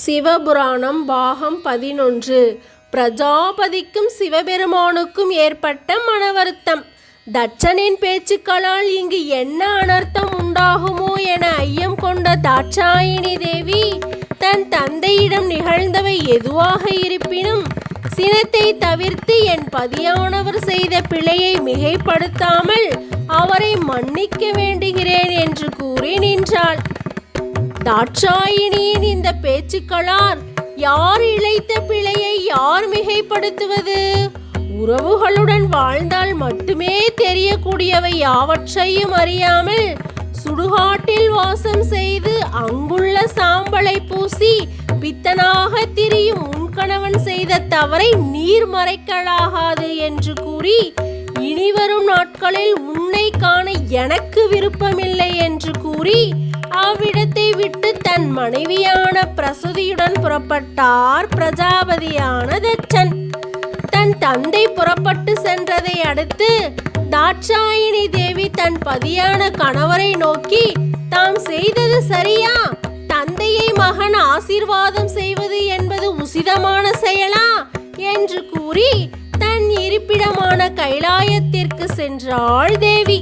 சிவபுராணம் பாகம் 11. பிரஜாபதிக்கும் சிவபெருமானுக்கும் ஏற்பட்ட மனவருத்தம். தட்சனின் பேச்சுக்களால் இங்கு என்ன அனர்த்தம் உண்டாகுமோ என ஐயம் கொண்ட தாட்சாயினி தேவி தன் தந்தையிடம் நிகழ்ந்தவை எதுவாக இருப்பினும் சினத்தை தவிர்த்து என் பதியானவர் செய்த பிழையை மிகைப்படுத்தாமல் அவரை மன்னிக்க வேண்டுகிறேன் என்று கூறி நின்றாள். தாட்சாயினியின் இந்த பேச்சுக்களால் யார் இழைத்த பிழையை யார் மிகைப்படுத்துவது? உறவுகளுடன் வாழ்ந்தால் மட்டுமே தெரியக்கூடியவை யாவற்றையும் அறியாமல் சுடுகாட்டில் வாசம் செய்து அங்குள்ள சாம்பலை பூசி பித்தனாக திரியும் உன் கணவன் செய்த தவறை நீர் மறைக்கலாகாது என்று கூறி இனிவரும் நாட்களில் உன்னை காண எனக்கு விருப்பமில்லை என்று கூறி அவ்விடத்தை விட்டு தன் மனைவியான பிரசுதியுடன் புறப்பட்டார் பிரஜாபதியான தட்சன். தன் தந்தை புறப்பட்டு சென்றதை அடுத்து தாட்சாயினி தேவி தன் பதியான கணவரை நோக்கி, தாம் செய்தது சரியா? தந்தையை மகன் ஆசீர்வாதம் செய்வது என்பது உசிதமான செயலா என்று கூறி தன் இருப்பிடமான கைலாயத்திற்கு சென்றாள் தேவி.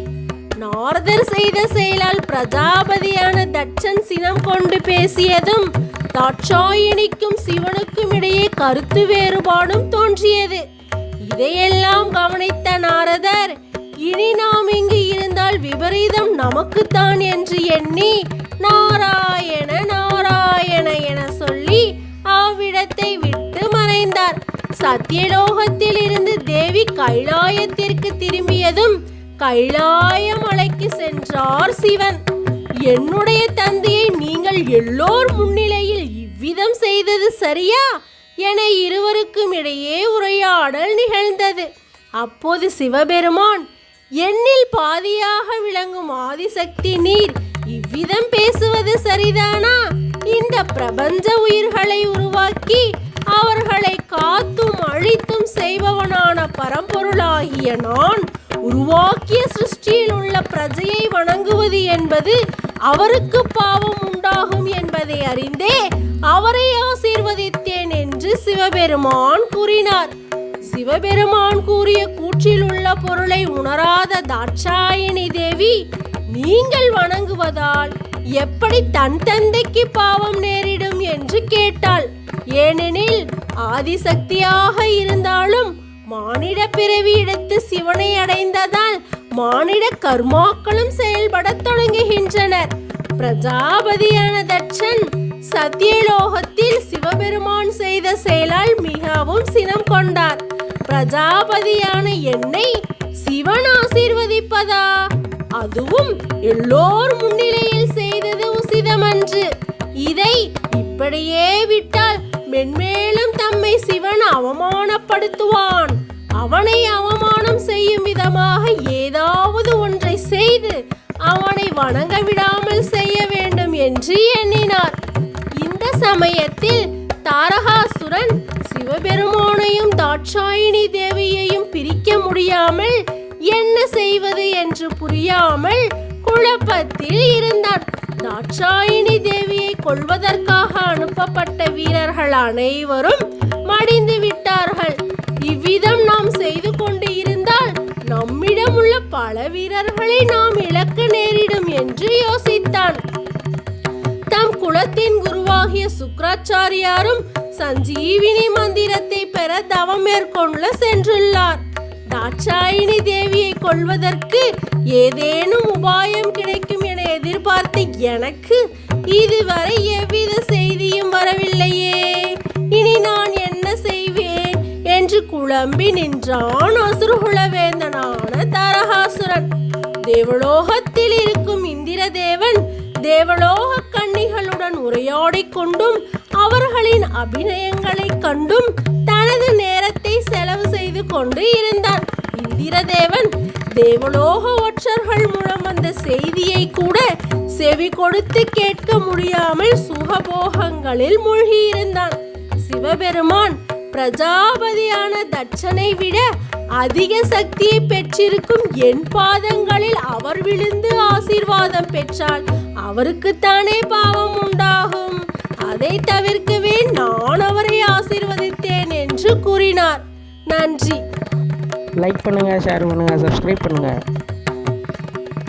நாரதர் செய்த செயலால் பிரஜாபதியான தட்சன் சினம் கொண்டு பேசியதும் தாட்சாயினிக்கும் சிவனுக்கும் இடையே கருத்து வேறுபாடும் தோன்றியது. இதையெல்லாம் கவனித்த நாரதர், இனி நாம் இங்கு இருந்தால் விபரீதம் நமக்குத்தான் என்று எண்ணி நாராயண நாராயண என சொல்லி அவ்விடத்தை விட்டு மறைந்தார். சத்தியலோகத்தில் இருந்து தேவி கைலாயத்திற்கு திரும்பியதும் கைலாய மலைக்கு சென்றார் சிவன். என்னுடைய தந்தையை நீங்கள் எல்லோர் முன்னிலையில் இவ்விதம் செய்தது சரியா என இருவருக்கும் இடையே உரையாடல் நிகழ்ந்தது. அப்போது சிவபெருமான், என்னில் பாதியாக விளங்கும் ஆதிசக்தி நீர் இவ்விதம் பேசுவது சரிதானா? இந்த பிரபஞ்ச உயிர்களை உருவாக்கி அவர்களை காத்தும் அழித்தும் செய்பவனான பரம்பொருளாகிய நான் உருவாக்கிய சிருஷ்டியில் உள்ள பிரஜையை வணங்குவது என்பது அவருக்கு பாவம் உண்டாகும் என்பதை அறிந்தே அவரை ஆசீர்வதித்தேன் என்று சிவபெருமான் கூறினார். சிவபெருமான் கூறிய கூற்றில் உள்ள பொருளை உணராத தாட்சாயினி தேவி, நீங்கள் வணங்குவதால் எப்படி தன் தந்தைக்கு பாவம் நேரிடும் என்று கேட்டாள். ஏனெனில் ஆதிசக்தியாக இருந்தாலும் மானிட பிறவி எடுத்து சிவனை அடைந்ததால் மானிட கர்மாக்களும் செயல்பட தொடங்குகின்றனர். பிரஜாபதியான தட்சன் சத்தியலோகத்தில் சிவபெருமான் செய்த செயலால் மிகவும் சினம் கொண்டார். பிரஜாபதியான என்னை சிவன் ஆசீர்வதிப்பதா? அதுவும் எல்லோர் முன்னிலையில் செய்தது உசிதமன்று. இதை இப்படியே விட்டால் மென்மேலும் தம்மை சிவன் அவமானப்படுத்துவான். அவனை அவமானம் செய்யும் விதமாக ஏதாவது ஒன்றை செய்து அவனை வணங்க விடாமல் செய்ய வேண்டும் என்று எண்ணினார். இந்த சமயத்தில் தாரகாசுரன் சிவபெருமானையும் தாட்சாயினி தேவியையும் பிரிக்க முடியாமல் என்ன செய்வது என்று புரியாமல் குழப்பத்தில் இருந்தார். தாட்சாயினி தேவியை கொல்வதற்காக அனுப்பப்பட்ட வீரர்கள் அனைவரும் மடிந்து விட்டார்கள். இவ்விதம் நாம் செய்து கொண்டு இருந்தால் நம்மிடம் உள்ள பல வீரர்களை நாம் இழக்க நேரிடும் என்று யோசித்தான். தம் குலத்தின் குருவாகிய சுக்ராச்சாரியாரும் சஞ்சீவினி மந்திரத்தை பெற தவம் மேற்கொள்ள சென்றுள்ளார். தாட்சாயினி தேவியை கொல்வதற்கு ஏதேனும் உபாயம் கிடைக்கும் என எதிர்பார்த்த எனக்கு இதுவரை எவ்வித செய்தியும் வரவில்லையே. இனி நான் என்ன செய்வேன் என்று குழம்பி நின்றான் அசுரகுலவேந்தனான தாரகாசுரன். தேவலோகத்தில் இருக்கும் இந்திரதேவன் தேவலோக கன்னிகளுடன் உரையாடிக் கொண்டும் அவர்களின் அபிநயங்களை கண்டும் தனது நேரத்தை செலவு செய்து கொண்டு இருந்தார். இந்திரதேவன் தேவலோக ஒற்றர்கள் மூலம் வந்த செய்தியை கூட செவி கொடுத்து கேட்க முடியாமல் சுகபோகங்களில் மூழ்கியிருந்தான். சிவபெருமான் பிரஜாபதியான தட்சனை விட அதிக சக்தியை பெற்றிருக்கும் என் பாதங்களில் அவர் விழுந்து ஆசீர்வாதம் பெற்றால் அவருக்குத்தானே பாவம் உண்டாகும். அதை தவிர்க்கவே நான் அவரை ஆசீர்வதித்தேன் என்று கூறினார். நன்றி. லைக் பண்ணுங்கள், ஷேர் பண்ணுங்கள், சப்ஸ்கிரைப் பண்ணுங்கள்.